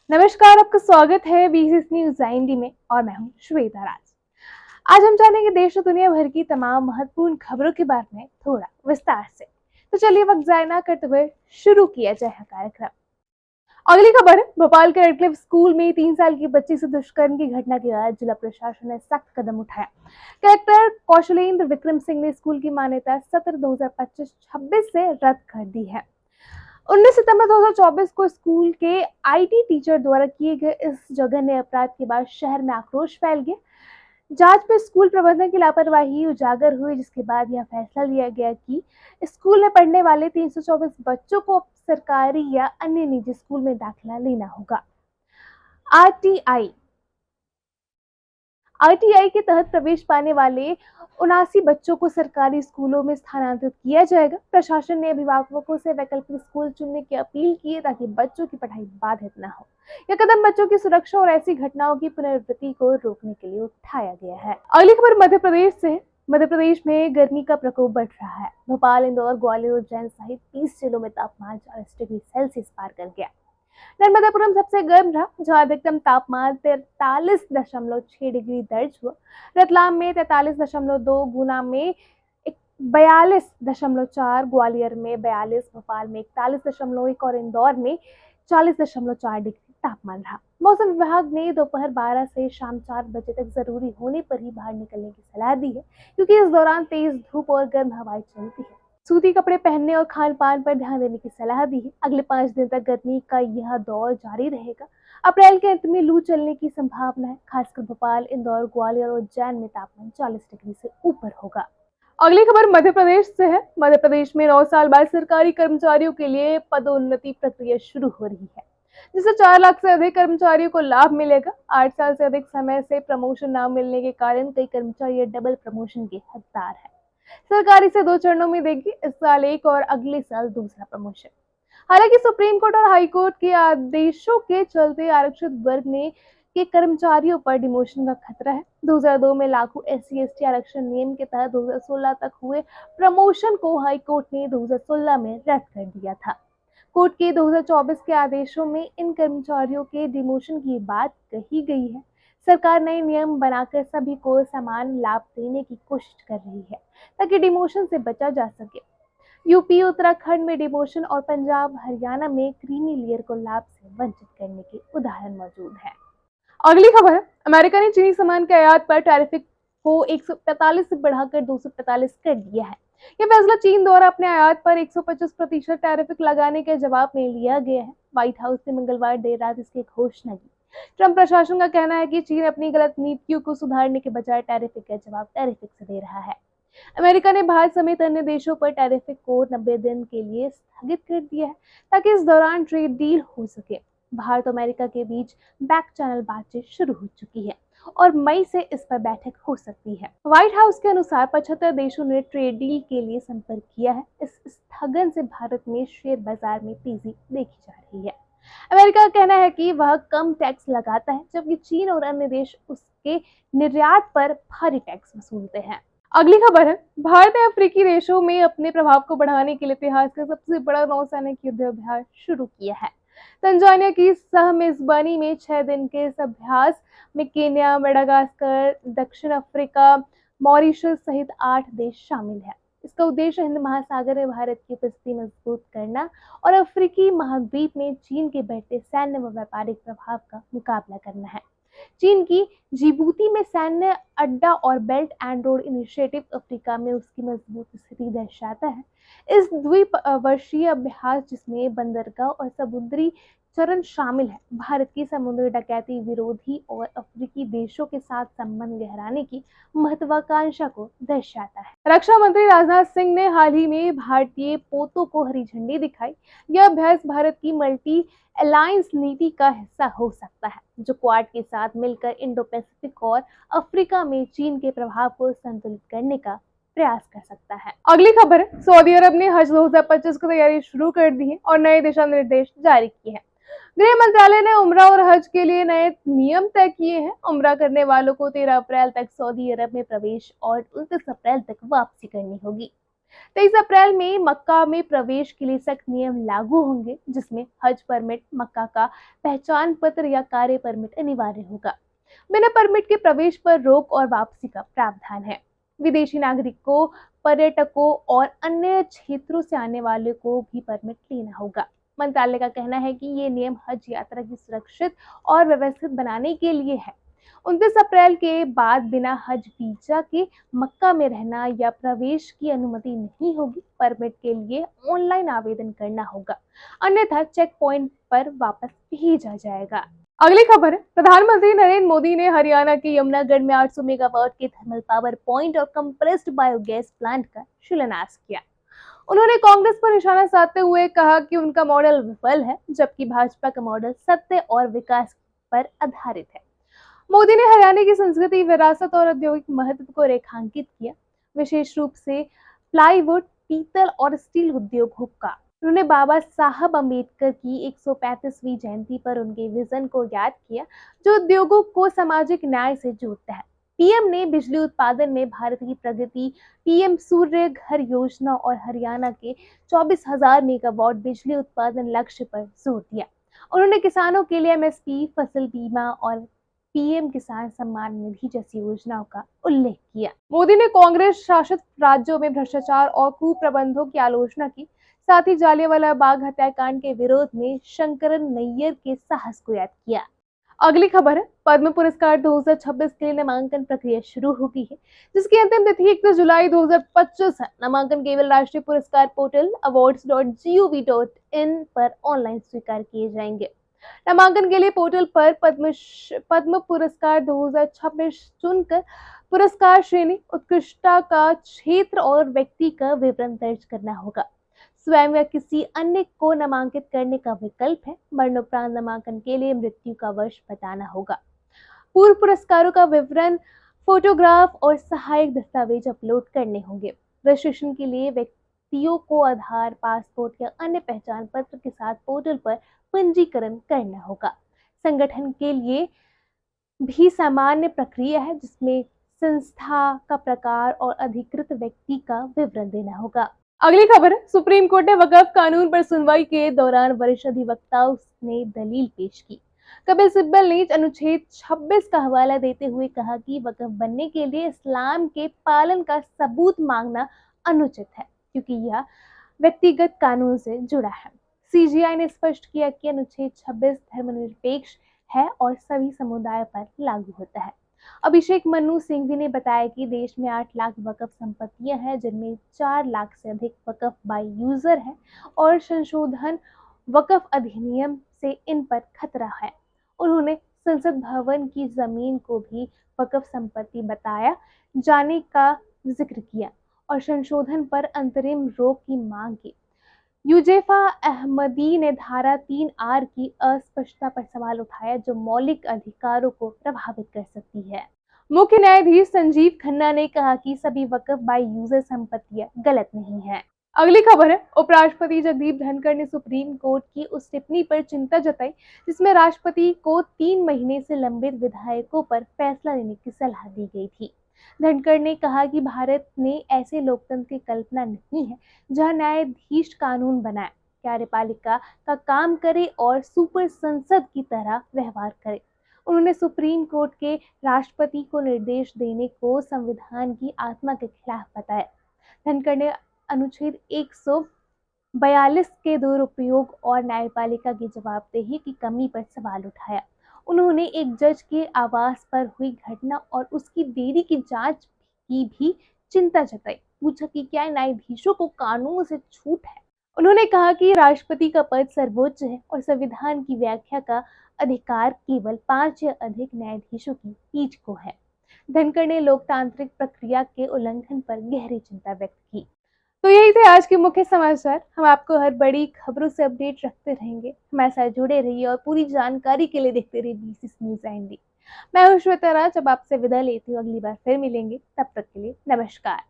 नमस्कार, आपका स्वागत है बीसीएस न्यूज आईएनडी में और मैं हूं श्वेता राज। आज हम जानेंगे देश और दुनिया भर की तमाम महत्वपूर्ण खबरों के बारे में थोड़ा विस्तार से। तो चलिए वक्त जाया ना करते हुए शुरू किया जाए कार्यक्रम। अगली खबर है, भोपाल के रेडक्लिफ स्कूल में 3 साल की बच्ची से दुष्कर्म की घटना के बाद जिला प्रशासन ने सख्त कदम उठाया। कलेक्टर कौशलेंद्र विक्रम सिंह ने स्कूल की मान्यता सत्र 2025-26 से रद्द कर दी है। 19 सितंबर 2024 को स्कूल के आईटी टीचर द्वारा किए गए इस जघन्य अपराध के बाद शहर में आक्रोश फैल गया। जांच में स्कूल प्रबंधन की लापरवाही उजागर हुई, जिसके बाद यह फैसला लिया गया कि स्कूल में पढ़ने वाले 324 बच्चों को सरकारी या अन्य निजी स्कूल में दाखिला लेना होगा। आरटीआई आरटीआई के तहत प्रवेश पाने वाले 79 बच्चों को सरकारी स्कूलों में स्थानांतरित किया जाएगा। प्रशासन ने अभिभावकों से वैकल्पिक स्कूल चुनने की अपील की है ताकि बच्चों की पढ़ाई बाधित न हो। यह कदम बच्चों की सुरक्षा और ऐसी घटनाओं की पुनरावृत्ति को रोकने के लिए उठाया गया है। अगली खबर मध्य प्रदेश से है। मध्य प्रदेश में गर्मी का प्रकोप बढ़ रहा है। भोपाल, इंदौर, ग्वालियर, उज्जैन सहित 30 जिलों में तापमान 40 डिग्री सेल्सियस पार कर गया। नर्मदापुरम सबसे गर्म रहा, जहां अधिकतम तापमान 43.6 डिग्री दर्ज हुआ। रतलाम में 43.2, गुना में 42.4, ग्वालियर में 42, भोपाल में 41.1 और इंदौर में 40.4 डिग्री तापमान रहा। मौसम विभाग ने दोपहर 12 से शाम 4 बजे तक जरूरी होने पर ही बाहर निकलने की सलाह दी है, क्योंकि इस दौरान तेज धूप और गर्म हवाएं चलती है। सूती कपड़े पहनने और खान पान पर ध्यान देने की सलाह दी है। अगले 5 दिन तक गर्मी का यह दौर जारी रहेगा। अप्रैल के अंत में लू चलने की संभावना है। खासकर भोपाल, इंदौर, ग्वालियर और उज्जैन में तापमान 40 डिग्री से ऊपर होगा। अगली खबर मध्य प्रदेश से है। मध्य प्रदेश में 9 साल बाद सरकारी कर्मचारियों के लिए पदोन्नति प्रक्रिया शुरू हो रही है, जिससे 4 लाख से अधिक कर्मचारियों को लाभ मिलेगा। 8 साल से अधिक समय से प्रमोशन न मिलने के कारण कई कर्मचारी डबल प्रमोशन के हकदार हैं। सरकारी से 2 चरणों में देगी, इस साल एक और अगले साल दूसरा प्रमोशन। हालांकि सुप्रीम कोर्ट और हाई कोर्ट के आदेशों के चलते आरक्षित वर्ग ने के कर्मचारियों पर डिमोशन का खतरा है। 2002 में लागू एससी एसटी आरक्षण नियम के तहत 2016 तक हुए प्रमोशन को हाई कोर्ट ने 2016 में रद्द कर दिया था। कोर्ट के 2024 के आदेशों में इन कर्मचारियों के डिमोशन की बात कही गई है। सरकार नए नियम बनाकर सभी को समान लाभ देने की कोशिश कर रही है, ताकि डिमोशन से बचा जा सके। यूपी, उत्तराखंड में डिमोशन और पंजाब, हरियाणा में क्रीमी लेयर को लाभ से वंचित करने के उदाहरण मौजूद हैं। अगली खबर है, अमेरिका ने चीनी सामान के आयात पर टैरिफ को 145 से बढ़ाकर 245 कर दिया है। यह फैसला चीन द्वारा अपने आयात पर 125% टैरिफ लगाने के जवाब में लिया गया है। व्हाइट हाउस ने मंगलवार देर रात इसकी घोषणा की। ट्रंप प्रशासन का कहना है कि चीन अपनी गलत नीतियों को सुधारने के बजाय टैरिफ का जवाब टैरिफ से दे रहा है। अमेरिका ने भारत समेत अन्य देशों पर टैरिफ को 90 दिन के लिए स्थगित कर दिया है, ताकि इस दौरान ट्रेड डील हो सके। भारत और अमेरिका के बीच बैक चैनल बातचीत शुरू हो चुकी है और मई से इस पर बैठक हो सकती है। व्हाइट हाउस के अनुसार 75 देशों ने ट्रेड डील के लिए संपर्क किया है। इस स्थगन से भारत में शेयर बाजार में तेजी देखी जा रही है। अमेरिका का कहना है कि वह कम टैक्स लगाता है, जबकि चीन और अन्य देश उसके निर्यात पर भारी टैक्स वसूलते हैं। अगली खबर है, भारत ने अफ्रीकी देशों में अपने प्रभाव को बढ़ाने के लिए इतिहास का सबसे बड़ा नौसैनिक युद्ध अभ्यास शुरू किया है। तंजानिया की सह मेजबानी में 6 दिन के इस अभ्यास में केन्या, मेडागास्कर, दक्षिण अफ्रीका, मॉरिशस सहित 8 देश शामिल हैं। इसका उद्देश्य हिंद महासागर में भारत की उपस्थिति मजबूत करना और अफ्रीकी महाद्वीप में चीन के बढ़ते सैन्य व व्यापारिक प्रभाव का मुकाबला करना है। चीन की जिबूती में सैन्य अड्डा और belt and road initiative Africa में उसकी मजबूत स्थिति दर्शाता है। इस द्विवर्षीय अभ्यास, जिसमें बंदरगाह और समुद्री चरण शामिल है, भारत की समुद्री डकैती विरोधी और अफ्रीकी देशों के साथ संबंध गहराने की महत्वाकांक्षा को दर्शाता है। रक्षा मंत्री राजनाथ सिंह ने हाल ही में भारतीय पोतों को हरी झंडी दिखाई। यह अभ्यास भारत की मल्टी अलायंस नीति का हिस्सा हो सकता है, जो क्वाड के साथ मिलकर इंडो पैसिफिक और अफ्रीका में चीन के प्रभाव को संतुलित करने का प्रयास कर सकता है। अगली खबर है, सऊदी अरब ने हज 2025 की तैयारी शुरू कर दी है और नए दिशा निर्देश जारी किए हैं। गृह मंत्रालय ने उम्रा और हज के लिए नए नियम तय किए हैं। उम्रा करने वालों को 13 अप्रैल तक सऊदी अरब में प्रवेश और 29 अप्रैल तक वापसी करनी होगी। 23 अप्रैल में मक्का में प्रवेश के लिए सख्त नियम लागू होंगे, जिसमें हज परमिट, मक्का का पहचान पत्र या कार्य परमिट अनिवार्य होगा। बिना परमिट के प्रवेश पर रोक और वापसी का प्रावधान है। विदेशी नागरिकों, पर्यटकों और अन्य क्षेत्रों से आने वाले को भी परमिट लेना होगा। मंत्रालय का कहना है कि ये नियम हज यात्रा की सुरक्षित और व्यवस्थित बनाने के लिए है। 29 अप्रैल के बाद बिना हज वीजा के मक्का में रहना या प्रवेश की अनुमति नहीं होगी। परमिट के लिए ऑनलाइन आवेदन करना होगा, अन्यथा चेक पॉइंट पर वापस भेजा जाएगा। अगली खबर है, प्रधानमंत्री नरेंद्र मोदी ने हरियाणा के यमुनागढ़ में 800 मेगावाट के थर्मल पावर पॉइंट और कंप्रेस्ड बायोगैस प्लांट का शिलान्यास किया। उन्होंने कांग्रेस पर निशाना साधते हुए कहा कि उनका मॉडल विफल है, जबकि भाजपा का मॉडल सत्य और विकास पर आधारित है। मोदी ने हरियाणा की संस्कृति, विरासत और औद्योगिक महत्व को रेखांकित किया, विशेष रूप से प्लाईवुड, पीतल और स्टील उद्योगों का। उन्होंने बाबा साहब अम्बेडकर की 135वीं जयंती पर उनके विजन को याद किया, जो उद्योगों को सामाजिक न्याय से जोड़ता है। पीएम ने बिजली उत्पादन में भारत की प्रगति, पीएम सूर्य घर योजना और हरियाणा के 24,000 मेगावाट बिजली उत्पादन लक्ष्य पर जोर दिया। उन्होंने किसानों के लिए एमएसपी, फसल बीमा और पीएम किसान सम्मान निधि जैसी योजनाओं का उल्लेख किया। मोदी ने कांग्रेस शासित राज्यों में भ्रष्टाचार और कुप्रबंधों की आलोचना की, साथ ही जालियांवाला बाग हत्याकांड के विरोध में शंकरन नैयर के साहस को याद किया। अगली खबर है, पद्म पुरस्कार 2026 के लिए नामांकन प्रक्रिया शुरू हो गई है, जिसकी अंतिम तिथि 31 जुलाई 2025 है। नामांकन केवल राष्ट्रीय पुरस्कार पोर्टल awards.gov.in पर ऑनलाइन स्वीकार किए जाएंगे। नामांकन के लिए पोर्टल पर पद्म पुरस्कार 2026 चुनकर पुरस्कार श्रेणी, उत्कृष्टता का क्षेत्र और व्यक्ति का विवरण दर्ज करना होगा। स्वयं या किसी अन्य को नामांकित करने का विकल्प है। मरणोपरांत नामांकन के लिए मृत्यु का वर्ष बताना होगा। पूर्व पुरस्कारों का विवरण, फोटोग्राफ और सहायक दस्तावेज अपलोड करने होंगे। रजिस्ट्रेशन के लिए व्यक्तियों को आधार, पासपोर्ट या अन्य पहचान पत्र के साथ पोर्टल पर पंजीकरण करना होगा। संगठन के लिए भी सामान्य प्रक्रिया है, जिसमें संस्था का प्रकार और अधिकृत व्यक्ति का विवरण देना होगा। अगली खबर है, सुप्रीम कोर्ट ने वक्फ कानून पर सुनवाई के दौरान वरिष्ठ अधिवक्ताओं ने दलील पेश की। कपिल सिब्बल ने अनुच्छेद 26 का हवाला देते हुए कहा कि वक्फ बनने के लिए इस्लाम के पालन का सबूत मांगना अनुचित है, क्योंकि यह व्यक्तिगत कानून से जुड़ा है। सीजीआई ने स्पष्ट किया कि अनुच्छेद 26 धर्मनिरपेक्ष है और सभी समुदायों पर लागू होता है। अभिषेक मनु सिंघवी ने बताया कि देश में 8 लाख वक्फ संपत्तियां हैं, जिनमें 4 लाख से अधिक वक्फ बाय यूजर हैं और संशोधन वक्फ अधिनियम से इन पर खतरा है। उन्होंने संसद भवन की जमीन को भी वक्फ संपत्ति बताया जाने का जिक्र किया और संशोधन पर अंतरिम रोक की मांग की। यूजेफा अहमदी ने धारा 3R की अस्पष्टता पर सवाल उठाया, जो मौलिक अधिकारों को प्रभावित कर सकती है। मुख्य न्यायाधीश संजीव खन्ना ने कहा कि सभी वक्फ बाय यूजर संपत्तियां गलत नहीं है। अगली खबर है, उपराष्ट्रपति जगदीप धनखड़ ने सुप्रीम कोर्ट की उस टिप्पणी पर चिंता जताई, जिसमें राष्ट्रपति को 3 महीने से लंबित विधायकों पर फैसला लेने की सलाह दी गई थी। धनखड़ ने कहा कि भारत ने ऐसे लोकतंत्र की कल्पना नहीं है जहां न्यायाधीश कानून बनाए, कार्यपालिका का काम करे और सुपर संसद की तरह व्यवहार करे। उन्होंने सुप्रीम कोर्ट के राष्ट्रपति को निर्देश देने को संविधान की आत्मा के खिलाफ बताया। धनखड़ ने अनुच्छेद 142 के दुरुपयोग और न्यायपालिका की जवाबदेही की कमी पर सवाल उठाया। उन्होंने एक जज के आवास पर हुई घटना और उसकी देरी की जांच की भी चिंता जताई। पूछा कि क्या न्यायाधीशों को कानून से छूट है। उन्होंने कहा कि राष्ट्रपति का पद सर्वोच्च है और संविधान की व्याख्या का अधिकार केवल 5 या अधिक न्यायाधीशों की पीठ को है। धनखड़ ने लोकतांत्रिक प्रक्रिया के उल्लंघन पर गहरी चिंता व्यक्त की। तो यही थे आज के मुख्य समाचार। हम आपको हर बड़ी खबरों से अपडेट रखते रहेंगे। हमारे साथ जुड़े रहिए और पूरी जानकारी के लिए देखते रहिए BCS न्यूज IND। मैं हूं श्वेता राज, अब आपसे विदा लेती हूँ। अगली बार फिर मिलेंगे, तब तक के लिए नमस्कार।